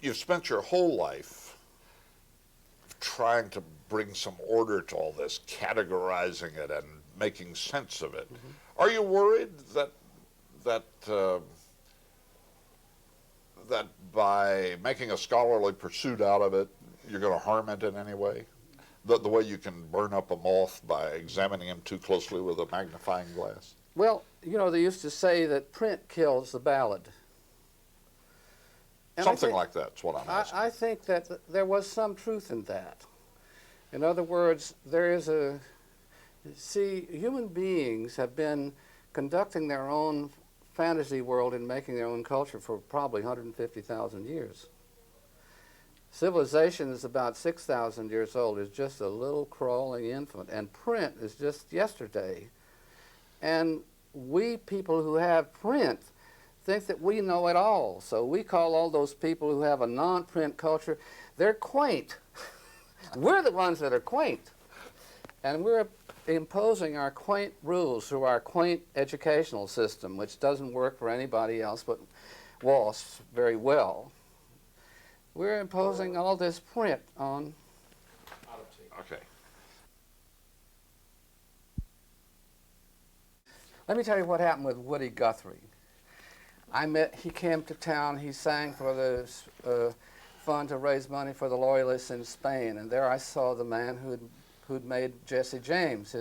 you've spent your whole life trying to bring some order to all this, categorizing it and making sense of it. Are you worried that that by making a scholarly pursuit out of it, you're going to harm it in any way? The way you can burn up a moth by examining him too closely with a magnifying glass? Well, you know, they used to say that print kills the ballad. And Something like that's what I'm asking. I think that there was some truth in that. In other words, there is a... See, human beings have been conducting their own fantasy world and making their own culture for probably 150,000 years. Civilization is about 6,000 years old. It's just a little crawling infant. And print is just yesterday. And we people who have print think that we know it all. So we call all those people who have a non-print culture, they're quaint. We're the ones that are quaint. And we're imposing our quaint rules through our quaint educational system, which doesn't work for anybody else but WASPs very well. We're imposing all this print on... Okay. Let me tell you what happened with Woody Guthrie. He came to town, he sang for the fund to raise money for the Loyalists in Spain, and there I saw the man who'd made Jesse James.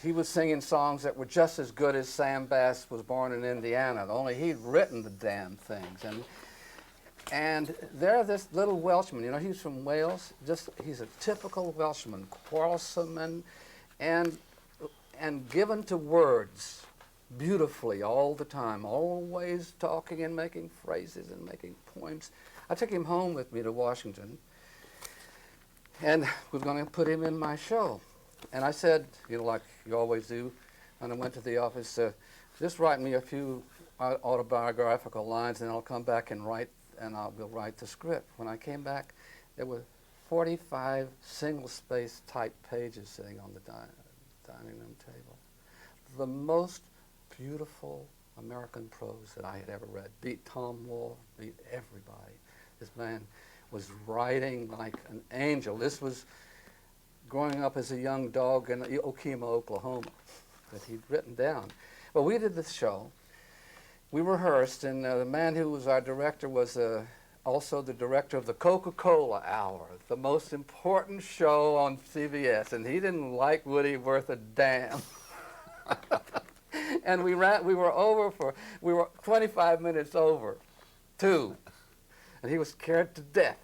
He was singing songs that were just as good as Sam Bass Was Born in Indiana, only he'd written the damn things. And there this little Welshman, you know, he's from Wales, he's a typical Welshman, quarrelsome and given to words beautifully all the time, always talking and making phrases and making poems. I took him home with me to Washington and was going to put him in my show. And I said, you know, like you always do, and I went to the office, just write me a few autobiographical lines and I'll come back and we'll write the script. When I came back, there were 45 single-space type pages sitting on the dining room table. The most beautiful American prose that I had ever read. Beat Tom Moore, beat everybody. This man was writing like an angel. This was growing up as a young dog in Okima, Oklahoma, that he'd written down. Well, we did this show. We rehearsed, and the man who was our director was also the director of the Coca-Cola Hour, the most important show on CBS, and he didn't like Woody worth a damn. And we were 25 minutes over, too. And he was scared to death.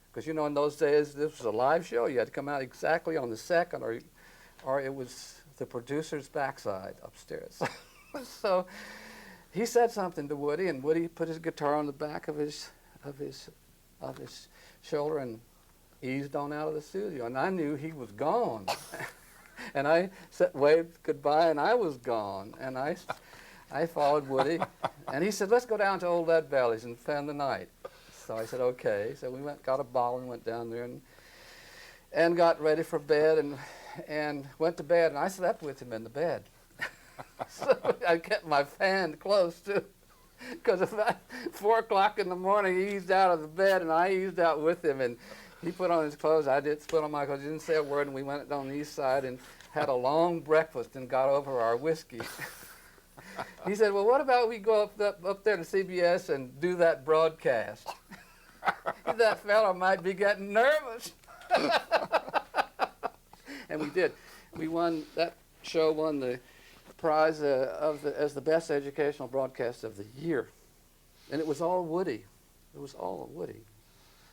Because, you know, in those days, this was a live show. You had to come out exactly on the second, or it was the producer's backside upstairs. So he said something to Woody, and Woody put his guitar on the back of his shoulder and eased on out of the studio. And I knew he was gone. And I waved goodbye, and I was gone. And I followed Woody, and he said, let's go down to Old Lead Belly's and spend the night. So I said, okay. So we got a bottle and went down there and got ready for bed and went to bed, and I slept with him in the bed. So I kept my fan close, too, because about 4 o'clock in the morning, he eased out of the bed, and I eased out with him, and he put on his clothes. I did put on my clothes. He didn't say a word, and we went down the east side and had a long breakfast and got over our whiskey. He said, well, what about we go up there to CBS and do that broadcast? That fellow might be getting nervous. And we did. That show won the prize as the best educational broadcast of the year. And it was all Woody. It was all Woody.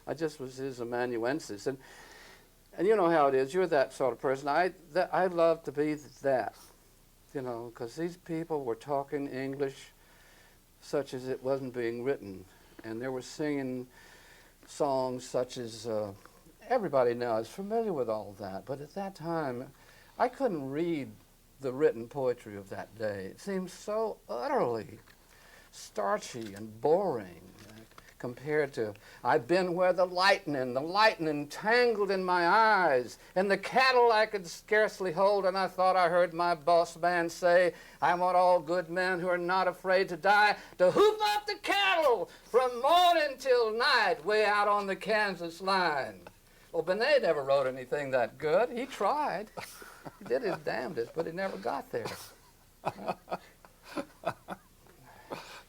I just was his amanuensis. And you know how it is. You're that sort of person. I love to be that, you know, because these people were talking English such as it wasn't being written. And they were singing songs such as, everybody now is familiar with all of that. But at that time, I couldn't read the written poetry of that day. It seemed so utterly starchy and boring. compared to, I've been where the lightning tangled in my eyes, and the cattle I could scarcely hold, and I thought I heard my boss man say, I want all good men who are not afraid to die to hoop up the cattle from morning till night way out on the Kansas line. Well, Benet never wrote anything that good. He tried. He did his damnedest, but he never got there.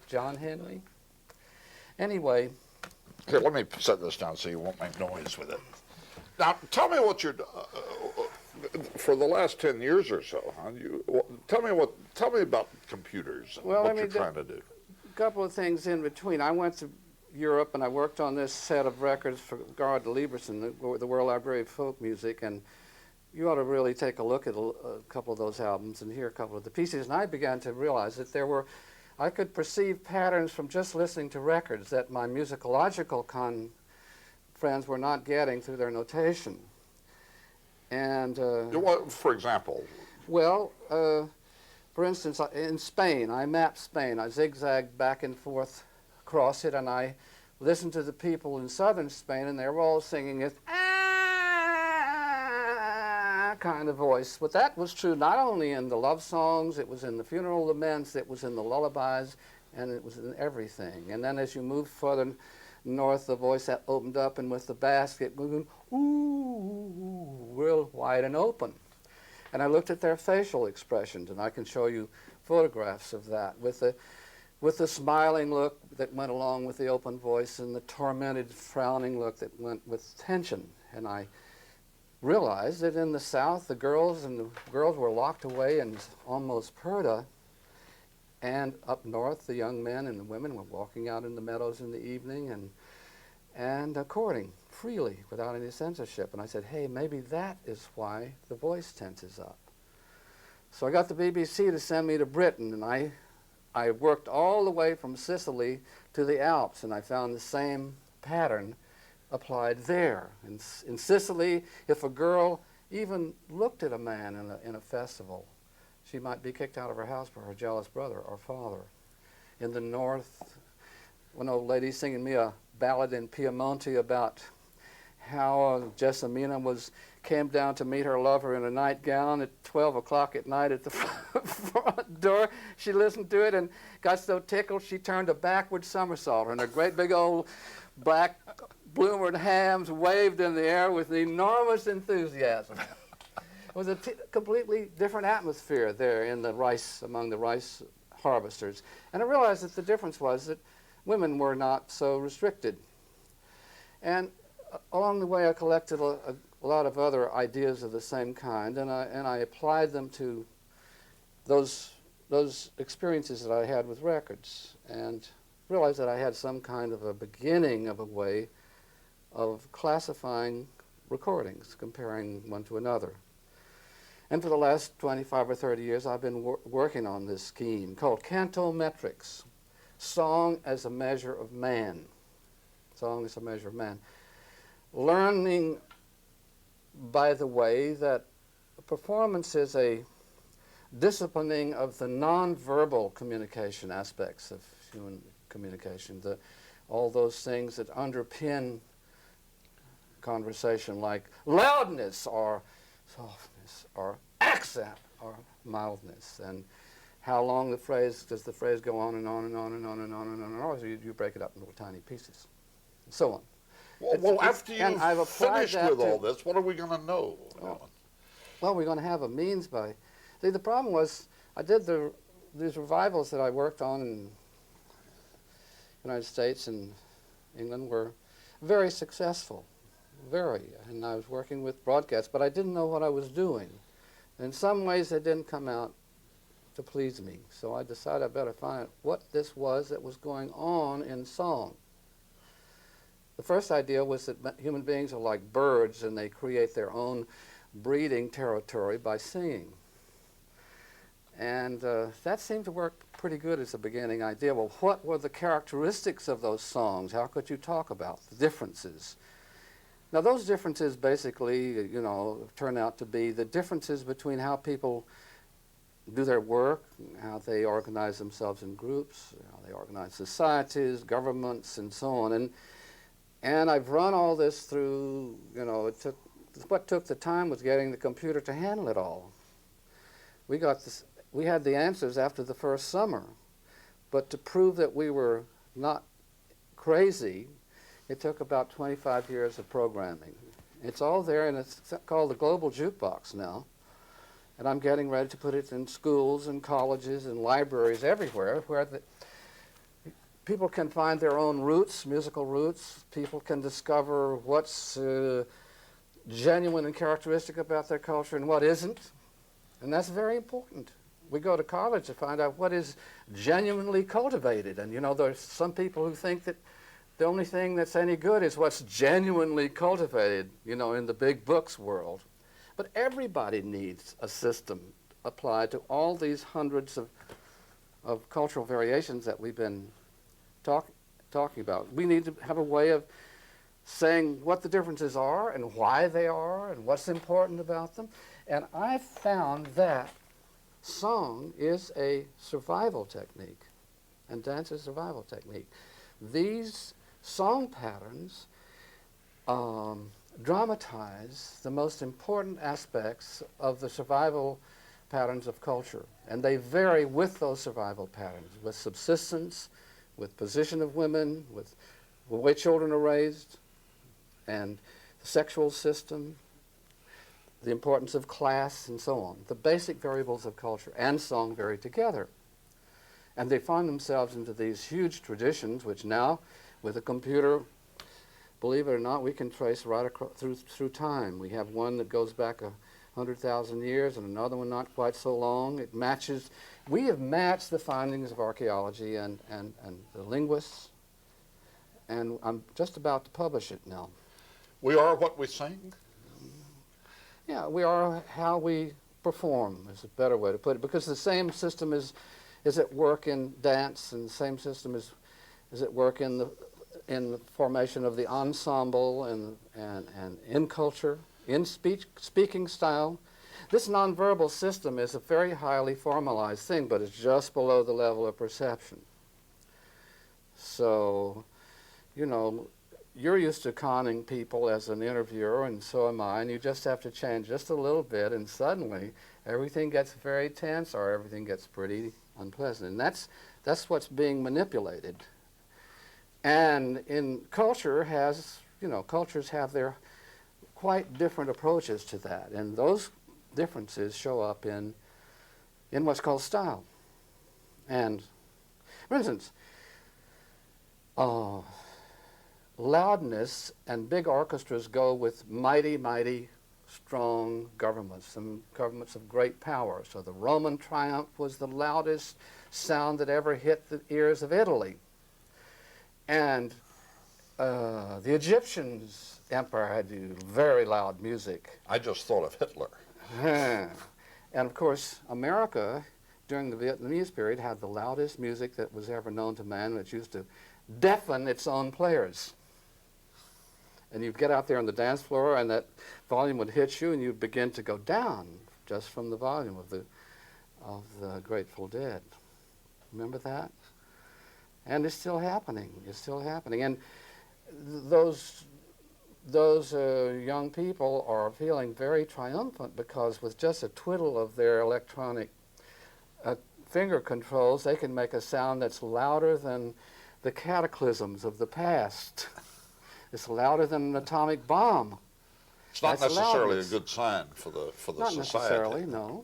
John Henry. Anyway. Here, let me set this down so you won't make noise with it. Now, tell me what you're for the last 10 years or so. Huh? Tell me about computers and what you're trying to do. A couple of things in between. I went to Europe and I worked on this set of records for Gard Lieberson, the World Library of Folk Music, and you ought to really take a look at a couple of those albums and hear a couple of the pieces. And I began to realize that I could perceive patterns from just listening to records that my musicological friends were not getting through their notation. And for example? Well, for instance, in Spain, I mapped Spain. I zigzagged back and forth across it, and I listened to the people in southern Spain, and they were all singing this kind of voice. But that was true not only in the love songs, it was in the funeral laments, it was in the lullabies, and it was in everything. And then as you moved further north, the voice that opened up, and with the basket moving, ooh, real wide and open. And I looked at their facial expressions, and I can show you photographs of that, with the smiling look that went along with the open voice, and the tormented, frowning look that went with tension. And I realized that in the South, the girls were locked away in almost purdah, and up north, the young men and the women were walking out in the meadows in the evening and courting freely without any censorship. And I said, hey, maybe that is why the voice tenses up. So I got the BBC to send me to Britain, and I worked all the way from Sicily to the Alps, and I found the same pattern applied there. In Sicily, if a girl even looked at a man in a festival, she might be kicked out of her house by her jealous brother or father. In the north, one old lady singing me a ballad in Piemonte about how Jessamina came down to meet her lover in a nightgown at 12 o'clock at night at the front door. She listened to it and got so tickled she turned a backward somersault, and her great big old black bloomered hams waved in the air with enormous enthusiasm. It was a completely different atmosphere there in the rice, among the rice harvesters. And I realized that the difference was that women were not so restricted. And along the way, I collected a lot of other ideas of the same kind, and I applied them to those experiences that I had with records, and realized that I had some kind of a beginning of a way of classifying recordings, comparing one to another. And for the last 25 or 30 years, I've been working on this scheme called cantometrics, song as a measure of man. Song as a measure of man. Learning, by the way, that performance is a disciplining of the nonverbal communication aspects of human communication, all those things that underpin conversation, like loudness or softness or accent or mildness, and how long does the phrase go on and on and on and on and on and on, or you break it up into little tiny pieces, and so on. Well, after you've finished with all this, what are we going to know? Well, we're going to have a means by... See, the problem was I did these revivals that I worked on in the United States and England were very successful, very. And I was working with broadcasts, but I didn't know what I was doing. In some ways, they didn't come out to please me. So I decided I better find out what this was that was going on in song. The first idea was that human beings are like birds, and they create their own breeding territory by singing. And that seemed to work pretty good as a beginning idea. Well, what were the characteristics of those songs? How could you talk about the differences? Now, those differences basically, turn out to be the differences between how people do their work, how they organize themselves in groups, how they organize societies, governments, and so on. And I've run all this through, what took the time was getting the computer to handle it all. We had the answers after the first summer, but to prove that we were not crazy, it took about 25 years of programming. It's all there, and it's called the Global Jukebox now. And I'm getting ready to put it in schools and colleges and libraries everywhere where people can find their own roots, musical roots. People can discover what's genuine and characteristic about their culture and what isn't. And that's very important. We go to college to find out what is genuinely cultivated. And, there's some people who think that the only thing that's any good is what's genuinely cultivated, in the big books world. But everybody needs a system applied to all these hundreds of cultural variations that we've been talking about. We need to have a way of saying what the differences are and why they are and what's important about them. And I found that song is a survival technique, and dance is a survival technique. These song patterns dramatize the most important aspects of the survival patterns of culture. And they vary with those survival patterns, with subsistence, with position of women, with the way children are raised, and the sexual system, the importance of class, and so on. The basic variables of culture and song vary together. And they find themselves into these huge traditions, which now, with a computer, believe it or not, we can trace right through time. We have one that goes back 100,000 years and another one not quite so long. It matches. We have matched the findings of archaeology and the linguists, and I'm just about to publish it now. We are what we sing? Yeah, we are how we perform is a better way to put it, because the same system is at work in dance, and the same system is at work in the formation of the ensemble and in culture, in speaking style. This nonverbal system is a very highly formalized thing, but it's just below the level of perception. So, you're used to conning people as an interviewer, and so am I, and you just have to change just a little bit, and suddenly everything gets very tense or everything gets pretty unpleasant. And that's what's being manipulated. And in cultures have their quite different approaches to that. And those differences show up in what's called style. And, for instance, loudness and big orchestras go with mighty, mighty, strong governments, and governments of great power. So the Roman triumph was the loudest sound that ever hit the ears of Italy. And the Egyptians' empire had very loud music. I just thought of Hitler. And of course, America, during the Vietnamese period, had the loudest music that was ever known to man, which used to deafen its own players. And you'd get out there on the dance floor, and that volume would hit you, and you'd begin to go down just from the volume of the Grateful Dead. Remember that? And it's still happening. It's still happening. And those young people are feeling very triumphant, because with just a twiddle of their electronic finger controls, they can make a sound that's louder than the cataclysms of the past. It's louder than an atomic bomb. It's not That's necessarily loudness. a good sign for the Not society. necessarily, no.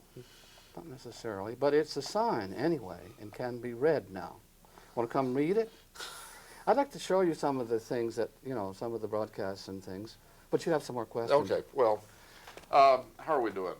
Not necessarily, but it's a sign anyway, and can be read now. Want to come read it? I'd like to show you some of the things that, some of the broadcasts and things, but you have some more questions. Okay, well, how are we doing?